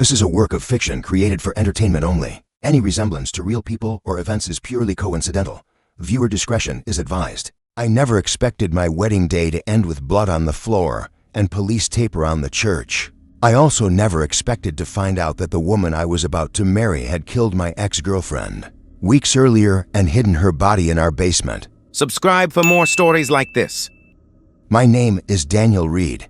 This is a work of fiction created for entertainment only. Any resemblance to real people or events is purely coincidental. Viewer discretion is advised. I never expected my wedding day to end with blood on the floor and police tape around the church. I also never expected to find out that the woman I was about to marry had killed my ex-girlfriend weeks earlier and hidden her body in our basement. Subscribe for more stories like this. My name is Daniel Reed.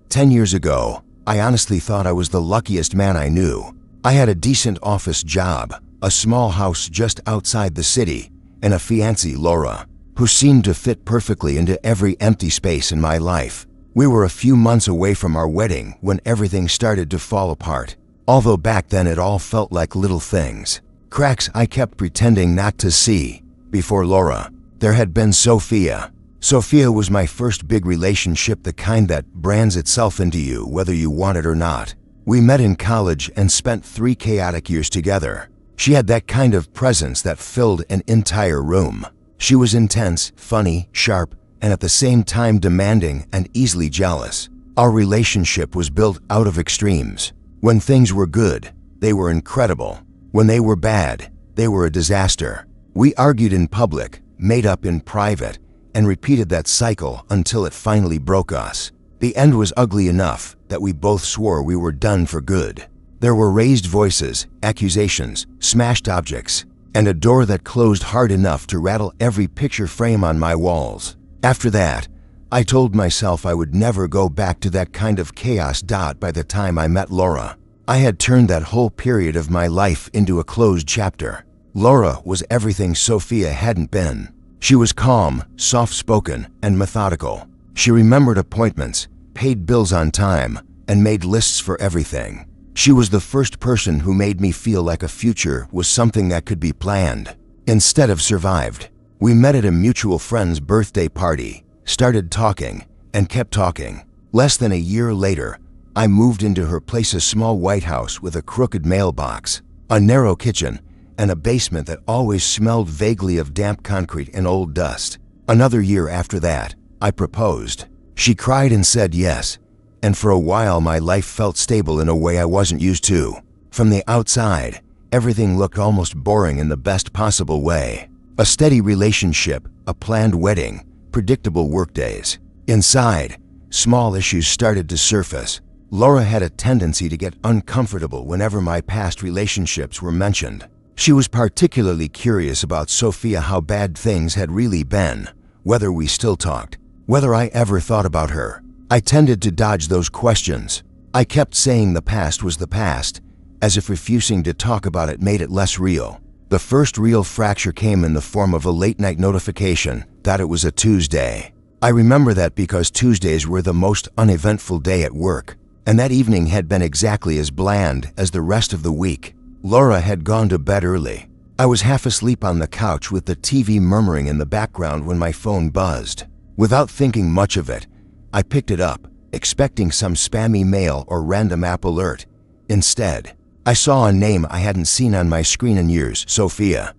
10 years ago, I honestly thought I was the luckiest man I knew. I had a decent office job, a small house just outside the city, and a fiancée, Laura, who seemed to fit perfectly into every empty space in my life. We were a few months away from our wedding when everything started to fall apart. Although back then it all felt like little things. Cracks I kept pretending not to see. Before Laura, there had been Sophia. Sophia was my first big relationship, the kind that brands itself into you whether you want it or not. We met in college and spent 3 chaotic years together. She had that kind of presence that filled an entire room. She was intense, funny, sharp, and at the same time demanding and easily jealous. Our relationship was built out of extremes. When things were good, they were incredible. When they were bad, they were a disaster. We argued in public, made up in private, and repeated that cycle until it finally broke us. The end was ugly enough that we both swore we were done for good. There were raised voices, accusations, smashed objects, and a door that closed hard enough to rattle every picture frame on my walls. After that, I told myself I would never go back to that kind of chaos. By the time I met Laura, I had turned that whole period of my life into a closed chapter. Laura was everything Sophia hadn't been. She was calm, soft-spoken, and methodical. She remembered appointments, paid bills on time, and made lists for everything. She was the first person who made me feel like a future was something that could be planned, instead of survived. We met at a mutual friend's birthday party, started talking, and kept talking. Less than a year later, I moved into her place, a small white house with a crooked mailbox, a narrow kitchen, and a basement that always smelled vaguely of damp concrete and old dust. Another year after that, I proposed. She cried and said yes, and for a while my life felt stable in a way I wasn't used to. From the outside, everything looked almost boring in the best possible way. A steady relationship, a planned wedding, predictable workdays. Inside, small issues started to surface. Laura had a tendency to get uncomfortable whenever my past relationships were mentioned. She was particularly curious about Sophia, how bad things had really been, whether we still talked, whether I ever thought about her. I tended to dodge those questions. I kept saying the past was the past, as if refusing to talk about it made it less real. The first real fracture came in the form of a late-night notification that it was a Tuesday. I remember that because Tuesdays were the most uneventful day at work, and that evening had been exactly as bland as the rest of the week. Laura had gone to bed early. I was half asleep on the couch with the TV murmuring in the background when my phone buzzed. Without thinking much of it, I picked it up, expecting some spammy mail or random app alert. Instead, I saw a name I hadn't seen on my screen in years: Sophia.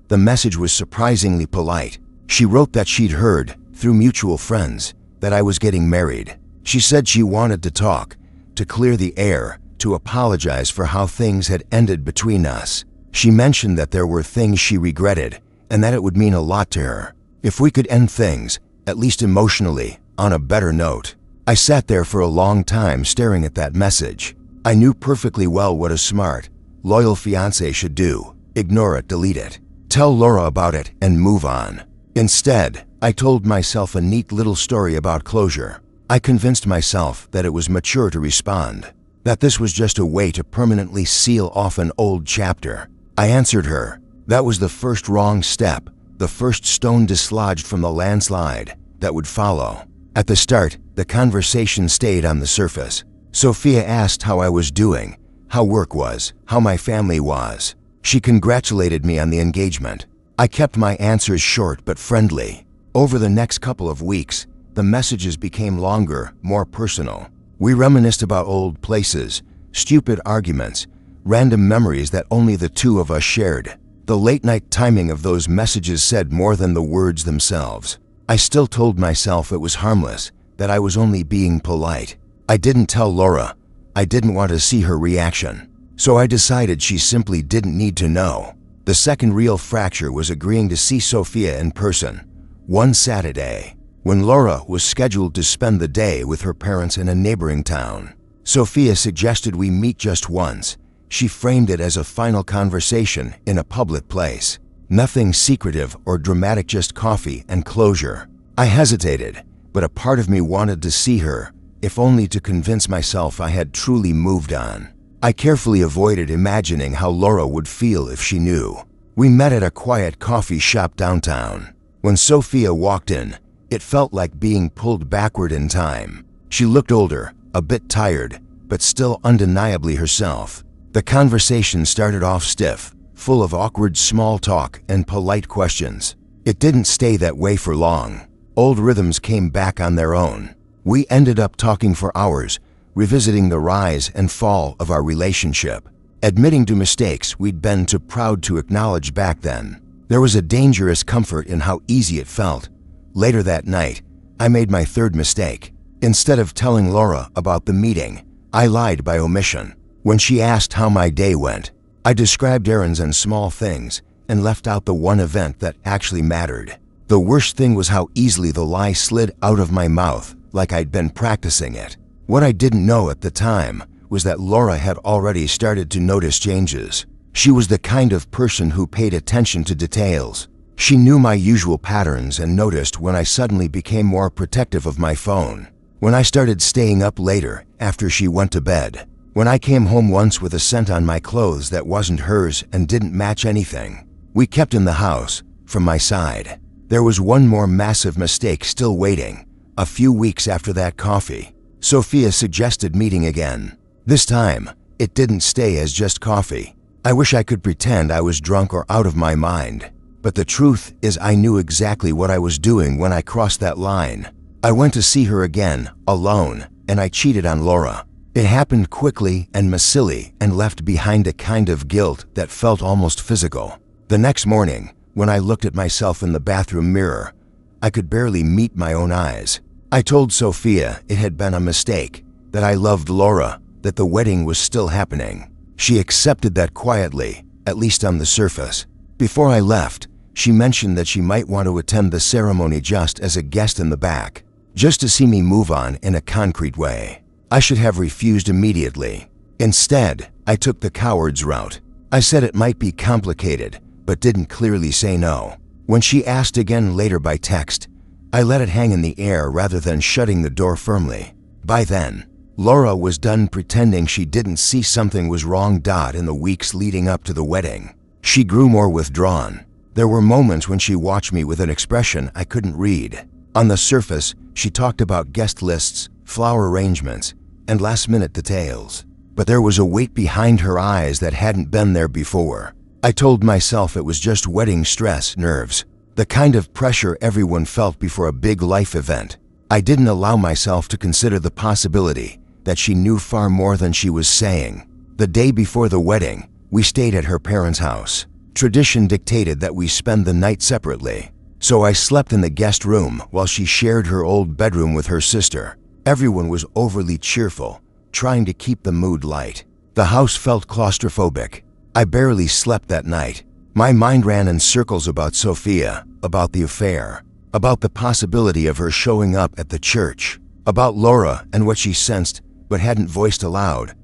The message was surprisingly polite. She wrote that she'd heard, through mutual friends, that I was getting married. She said she wanted to talk, to clear the air, to apologize for how things had ended between us. She mentioned that there were things she regretted, and that it would mean a lot to her if we could end things, at least emotionally, on a better note. I sat there for a long time staring at that message. I knew perfectly well what a smart, loyal fiancé should do: ignore it, delete it, tell Laura about it, and move on. Instead, I told myself a neat little story about closure. I convinced myself that it was mature to respond, that this was just a way to permanently seal off an old chapter. I answered her. That was the first wrong step, the first stone dislodged from the landslide that would follow. At the start, the conversation stayed on the surface. Sophia asked how I was doing, how work was, how my family was. She congratulated me on the engagement. I kept my answers short but friendly. Over the next couple of weeks, the messages became longer, more personal. We reminisced about old places, stupid arguments, random memories that only the two of us shared. The late-night timing of those messages said more than the words themselves. I still told myself it was harmless, that I was only being polite. I didn't tell Laura. I didn't want to see her reaction. so I decided she simply didn't need to know. The second real fracture was agreeing to see Sophia in person, one Saturday, when Laura was scheduled to spend the day with her parents in a neighboring town. Sophia suggested we meet just once. She framed it as a final conversation in a public place. Nothing secretive or dramatic, just coffee and closure. I hesitated, but a part of me wanted to see her, if only to convince myself I had truly moved on. I carefully avoided imagining how Laura would feel if she knew. We met at a quiet coffee shop downtown. When Sophia walked in, it felt like being pulled backward in time. She looked older, a bit tired, but still undeniably herself. The conversation started off stiff, full of awkward small talk and polite questions. It didn't stay that way for long. Old rhythms came back on their own. We ended up talking for hours, revisiting the rise and fall of our relationship, admitting to mistakes we'd been too proud to acknowledge back then. There was a dangerous comfort in how easy it felt. Later that night, I made my third mistake. Instead of telling Laura about the meeting, I lied by omission. When she asked how my day went, I described errands and small things and left out the one event that actually mattered. The worst thing was how easily the lie slid out of my mouth, like I'd been practicing it. What I didn't know at the time was that Laura had already started to notice changes. She was the kind of person who paid attention to details. She knew my usual patterns and noticed when I suddenly became more protective of my phone, when I started staying up later after she went to bed, when I came home once with a scent on my clothes that wasn't hers and didn't match anything we kept in the house. From my side, there was one more massive mistake still waiting. A few weeks after that coffee, Sophia suggested meeting again. This time, it didn't stay as just coffee. I wish I could pretend I was drunk or out of my mind, but the truth is I knew exactly what I was doing when I crossed that line. I went to see her again, alone, and I cheated on Laura. It happened quickly and messily and left behind a kind of guilt that felt almost physical. The next morning, when I looked at myself in the bathroom mirror, I could barely meet my own eyes. I told Sophia it had been a mistake, that I loved Laura, that the wedding was still happening. She accepted that quietly, at least on the surface. Before I left, she mentioned that she might want to attend the ceremony just as a guest in the back, just to see me move on in a concrete way. I should have refused immediately. Instead, I took the coward's route. I said it might be complicated, but didn't clearly say no. When she asked again later by text, I let it hang in the air rather than shutting the door firmly. By then, Laura was done pretending she didn't see something was wrong. In the weeks leading up to the wedding, she grew more withdrawn. There were moments when she watched me with an expression I couldn't read. On the surface, she talked about guest lists, flower arrangements, and last-minute details. But there was a weight behind her eyes that hadn't been there before. I told myself it was just wedding stress, nerves, the kind of pressure everyone felt before a big life event. I didn't allow myself to consider the possibility that she knew far more than she was saying. The day before the wedding, we stayed at her parents' house. Tradition dictated that we spend the night separately, so I slept in the guest room while she shared her old bedroom with her sister. Everyone was overly cheerful, trying to keep the mood light. The house felt claustrophobic. I barely slept that night. My mind ran in circles about Sophia, about the affair, about the possibility of her showing up at the church, about Laura and what she sensed but hadn't voiced aloud.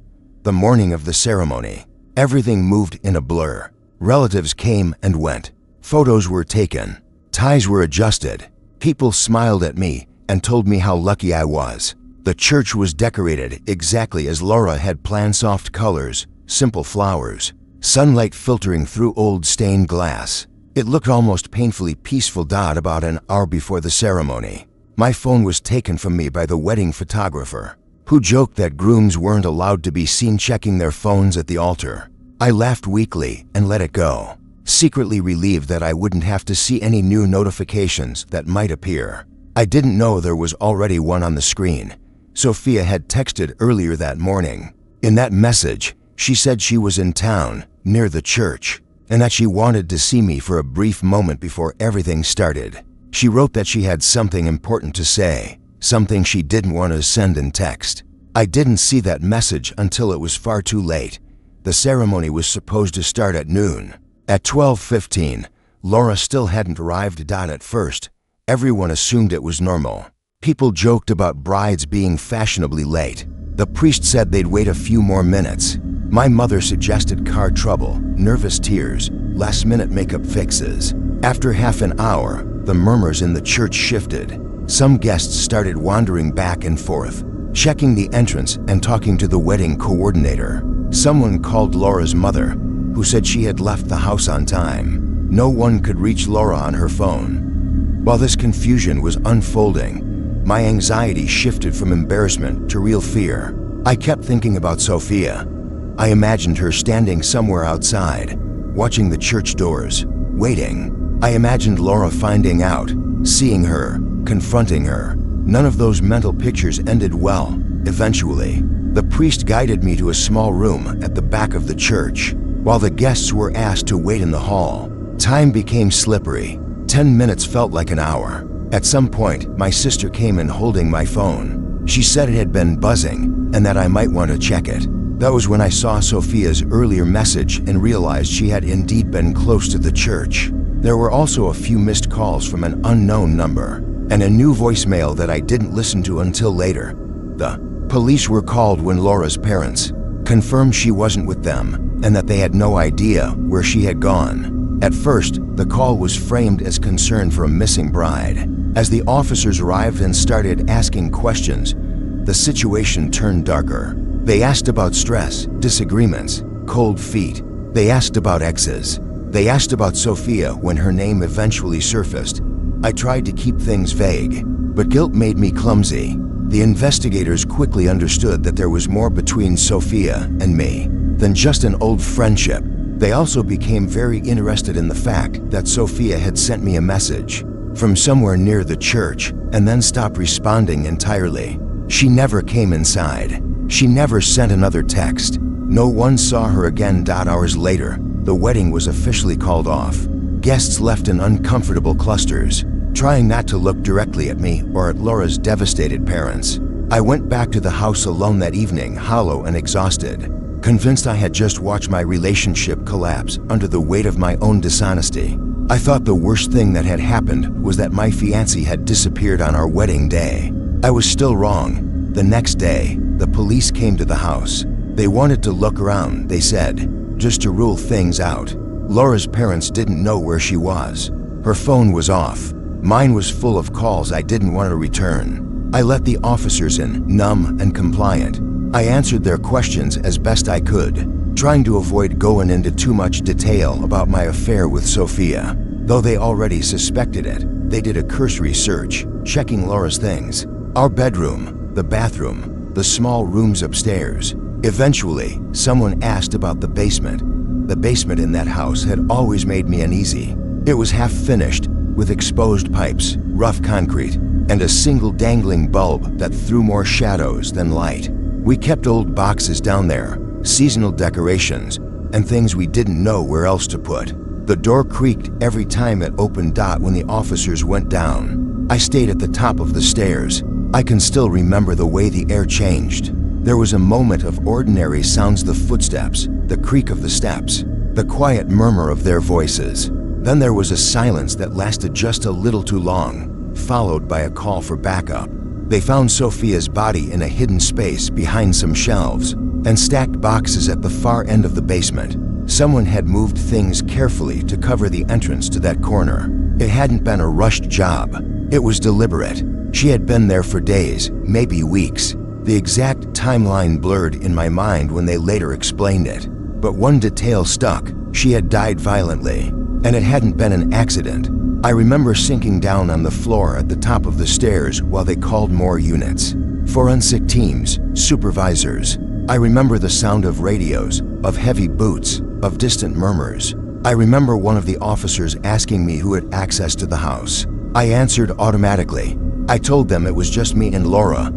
The morning of the ceremony, everything moved in a blur. Relatives came and went. Photos were taken. Ties were adjusted. People smiled at me and told me how lucky I was. The church was decorated exactly as Laura had planned: soft colors, simple flowers, sunlight filtering through old stained glass. It looked almost painfully peaceful. About an hour before the ceremony, my phone was taken from me by the wedding photographer, who joked that grooms weren't allowed to be seen checking their phones at the altar. I laughed weakly and let it go, secretly relieved that I wouldn't have to see any new notifications that might appear. I didn't know there was already one on the screen. Sophia had texted earlier that morning. In that message, she said she was in town, near the church, and that she wanted to see me for a brief moment before everything started. She wrote that she had something important to say, something she didn't want to send in text. I didn't see that message until it was far too late. The ceremony was supposed to start at noon. At 12:15, Laura still hadn't arrived. At first, everyone assumed it was normal. People joked about brides being fashionably late. The priest said they'd wait a few more minutes. My mother suggested car trouble, nervous tears, last-minute makeup fixes. After half an hour, the murmurs in the church shifted. Some guests started wandering back and forth, checking the entrance and talking to the wedding coordinator. Someone called Laura's mother, who said she had left the house on time. No one could reach Laura on her phone. While this confusion was unfolding, my anxiety shifted from embarrassment to real fear. I kept thinking about Sophia. I imagined her standing somewhere outside, watching the church doors, waiting. I imagined Laura finding out, seeing her, confronting her. None of those mental pictures ended well. Eventually, the priest guided me to a small room at the back of the church, while the guests were asked to wait in the hall. Time became slippery. 10 minutes felt like an hour. At some point, my sister came in holding my phone. She said it had been buzzing and that I might want to check it. That was when I saw Sophia's earlier message and realized she had indeed been close to the church. There were also a few missed calls from an unknown number, and a new voicemail that I didn't listen to until later. The police were called when Laura's parents confirmed she wasn't with them and that they had no idea where she had gone. At first, the call was framed as concern for a missing bride. As the officers arrived and started asking questions, the situation turned darker. They asked about stress, disagreements, cold feet. They asked about exes. They asked about Sophia when her name eventually surfaced. I tried to keep things vague, but guilt made me clumsy. The investigators quickly understood that there was more between Sophia and me than just an old friendship. They also became very interested in the fact that Sophia had sent me a message from somewhere near the church and then stopped responding entirely. She never came inside. She never sent another text. No one saw her again. Hours later, the wedding was officially called off. Guests left in uncomfortable clusters, trying not to look directly at me or at Laura's devastated parents. I went back to the house alone that evening, hollow and exhausted, convinced I had just watched my relationship collapse under the weight of my own dishonesty. I thought the worst thing that had happened was that my fiancé had disappeared on our wedding day. I was still wrong. The next day, the police came to the house. They wanted to look around, they said, just to rule things out. Laura's parents didn't know where she was. Her phone was off. Mine was full of calls I didn't want to return. I let the officers in, numb and compliant. I answered their questions as best I could, trying to avoid going into too much detail about my affair with Sophia. Though they already suspected it, they did a cursory search, checking Laura's things. Our bedroom, the bathroom, the small rooms upstairs. Eventually, someone asked about the basement. The basement in that house had always made me uneasy. It was half finished, with exposed pipes, rough concrete, and a single dangling bulb that threw more shadows than light. We kept old boxes down there, seasonal decorations, and things we didn't know where else to put. The door creaked every time it opened. When the officers went down, I stayed at the top of the stairs. I can still remember the way the air changed. There was a moment of ordinary sounds, the footsteps, the creak of the steps, the quiet murmur of their voices. Then there was a silence that lasted just a little too long, followed by a call for backup. They found Sophia's body in a hidden space behind some shelves and stacked boxes at the far end of the basement. Someone had moved things carefully to cover the entrance to that corner. It hadn't been a rushed job. It was deliberate. She had been there for days, maybe weeks. The exact timeline blurred in my mind when they later explained it. But one detail stuck. She had died violently, and it hadn't been an accident. I remember sinking down on the floor at the top of the stairs while they called more units. Forensic teams, supervisors. I remember the sound of radios, of heavy boots, of distant murmurs. I remember one of the officers asking me who had access to the house. I answered automatically. I told them it was just me and Laura.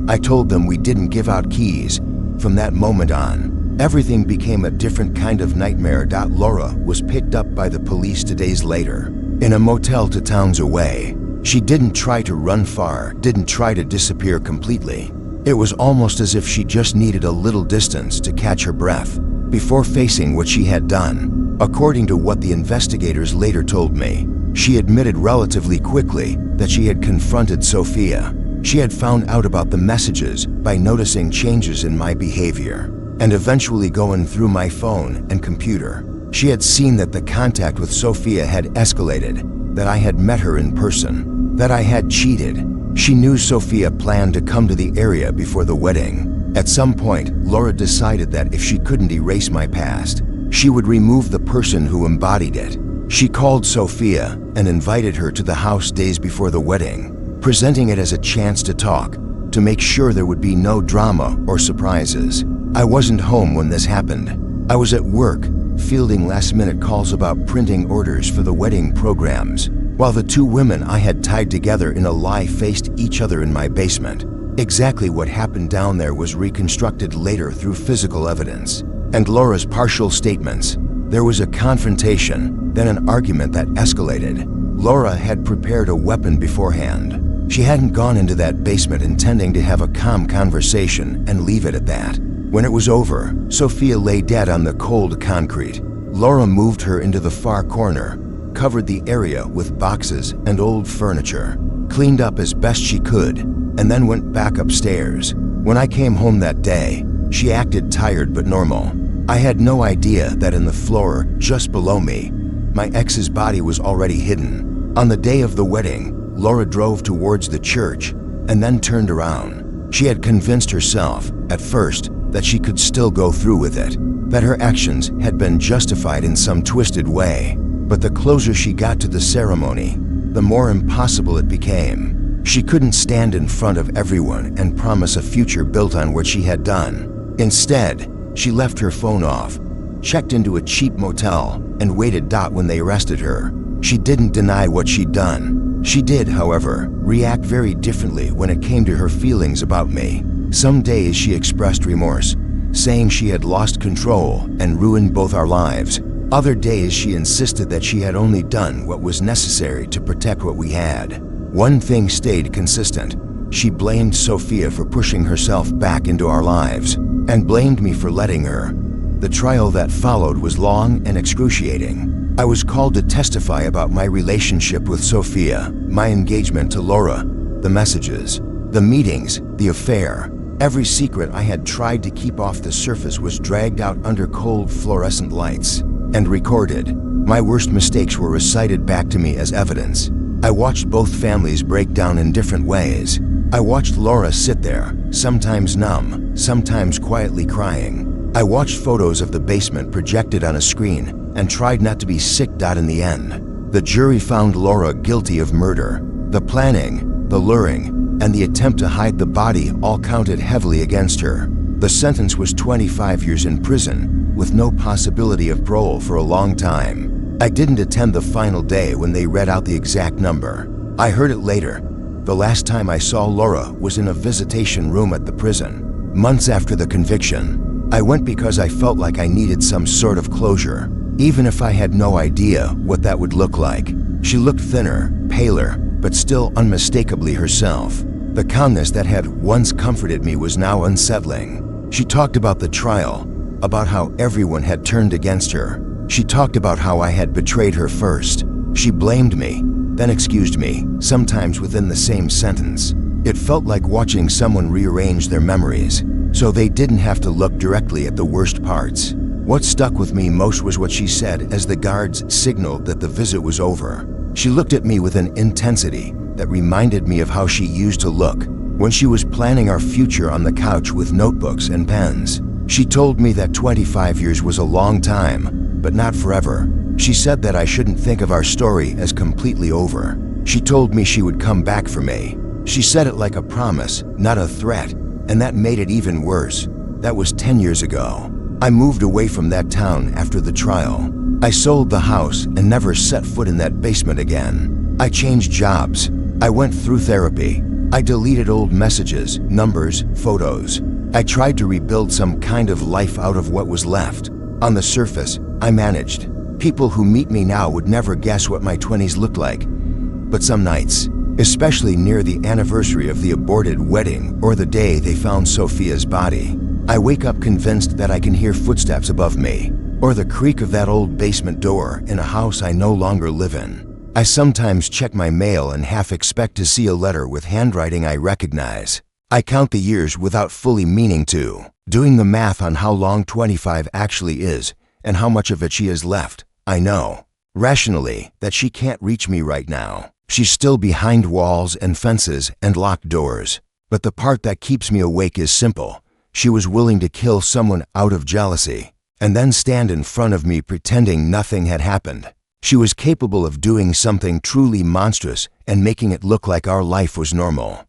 I told them we didn't give out keys. From that moment on, everything became a different kind of nightmare. Laura was picked up by the police 2 days later, in a motel 2 towns away. She didn't try to run far, didn't try to disappear completely. It was almost as if she just needed a little distance to catch her breath. before facing what she had done. According to what the investigators later told me, she admitted relatively quickly that she had confronted Sophia. She had found out about the messages by noticing changes in my behavior and eventually going through my phone and computer. She had seen that the contact with Sophia had escalated, that I had met her in person, that I had cheated. She knew Sophia planned to come to the area before the wedding. At some point, Laura decided that if she couldn't erase my past, she would remove the person who embodied it. She called Sophia and invited her to the house days before the wedding, presenting it as a chance to talk, to make sure there would be no drama or surprises. I wasn't home when this happened. I was at work, fielding last-minute calls about printing orders for the wedding programs, while the two women I had tied together in a lie faced each other in my basement. Exactly what happened down there was reconstructed later through physical evidence and Laura's partial statements. There was a confrontation, then an argument that escalated. Laura had prepared a weapon beforehand. She hadn't gone into that basement intending to have a calm conversation and leave it at that. When it was over, Sophia lay dead on the cold concrete. Laura moved her into the far corner, covered the area with boxes and old furniture, cleaned up as best she could, and then went back upstairs. When I came home that day, she acted tired but normal. I had no idea that in the floor just below me, my ex's body was already hidden. On the day of the wedding, Laura drove towards the church and then turned around. She had convinced herself, at first, that she could still go through with it, that her actions had been justified in some twisted way. But the closer she got to the ceremony, the more impossible it became. She couldn't stand in front of everyone and promise a future built on what she had done. Instead, she left her phone off, checked into a cheap motel, and waited when they arrested her. She didn't deny what she'd done. She did, however, react very differently when it came to her feelings about me. Some days she expressed remorse, saying she had lost control and ruined both our lives. Other days she insisted that she had only done what was necessary to protect what we had. One thing stayed consistent. She blamed Sophia for pushing herself back into our lives, and blamed me for letting her. The trial that followed was long and excruciating. I was called to testify about my relationship with Sophia, my engagement to Laura, the messages, the meetings, the affair. Every secret I had tried to keep off the surface was dragged out under cold fluorescent lights and recorded. My worst mistakes were recited back to me as evidence. I watched both families break down in different ways. I watched Laura sit there, sometimes numb, sometimes quietly crying. I watched photos of the basement projected on a screen and tried not to be sick. In the end, the jury found Laura guilty of murder. The planning, the luring, and the attempt to hide the body all counted heavily against her. The sentence was 25 years in prison, with no possibility of parole for a long time. I didn't attend the final day when they read out the exact number. I heard it later. The last time I saw Laura was in a visitation room at the prison. Months after the conviction, I went because I felt like I needed some sort of closure, even if I had no idea what that would look like. She looked thinner, paler, but still unmistakably herself. The calmness that had once comforted me was now unsettling. She talked about the trial, about how everyone had turned against her. She talked about how I had betrayed her first. She blamed me, then excused me, sometimes within the same sentence. It felt like watching someone rearrange their memories, so they didn't have to look directly at the worst parts. What stuck with me most was what she said as the guards signaled that the visit was over. She looked at me with an intensity that reminded me of how she used to look when she was planning our future on the couch with notebooks and pens. She told me that 25 years was a long time, but not forever. She said that I shouldn't think of our story as completely over. She told me she would come back for me. She said it like a promise, not a threat, and that made it even worse. That was 10 years ago. I moved away from that town after the trial. I sold the house and never set foot in that basement again. I changed jobs. I went through therapy. I deleted old messages, numbers, photos. I tried to rebuild some kind of life out of what was left. On the surface, I managed. People who meet me now would never guess what my 20s looked like. But some nights, especially near the anniversary of the aborted wedding or the day they found Sophia's body, I wake up convinced that I can hear footsteps above me, or the creak of that old basement door in a house I no longer live in. I sometimes check my mail and half expect to see a letter with handwriting I recognize. I count the years without fully meaning to, doing the math on how long 25 actually is and how much of it she has left. I know, rationally, that she can't reach me right now. She's still behind walls and fences and locked doors. But the part that keeps me awake is simple. She was willing to kill someone out of jealousy, and then stand in front of me pretending nothing had happened. She was capable of doing something truly monstrous and making it look like our life was normal.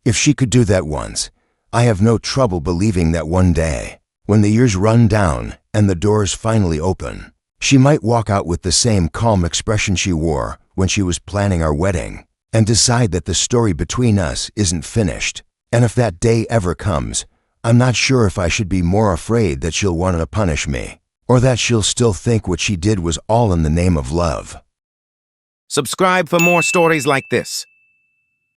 If she could do that once, I have no trouble believing that one day, when the years run down and the doors finally open, she might walk out with the same calm expression she wore when she was planning our wedding, and decide that the story between us isn't finished. And if that day ever comes, I'm not sure if I should be more afraid that she'll want to punish me, or that she'll still think what she did was all in the name of love. Subscribe for more stories like this.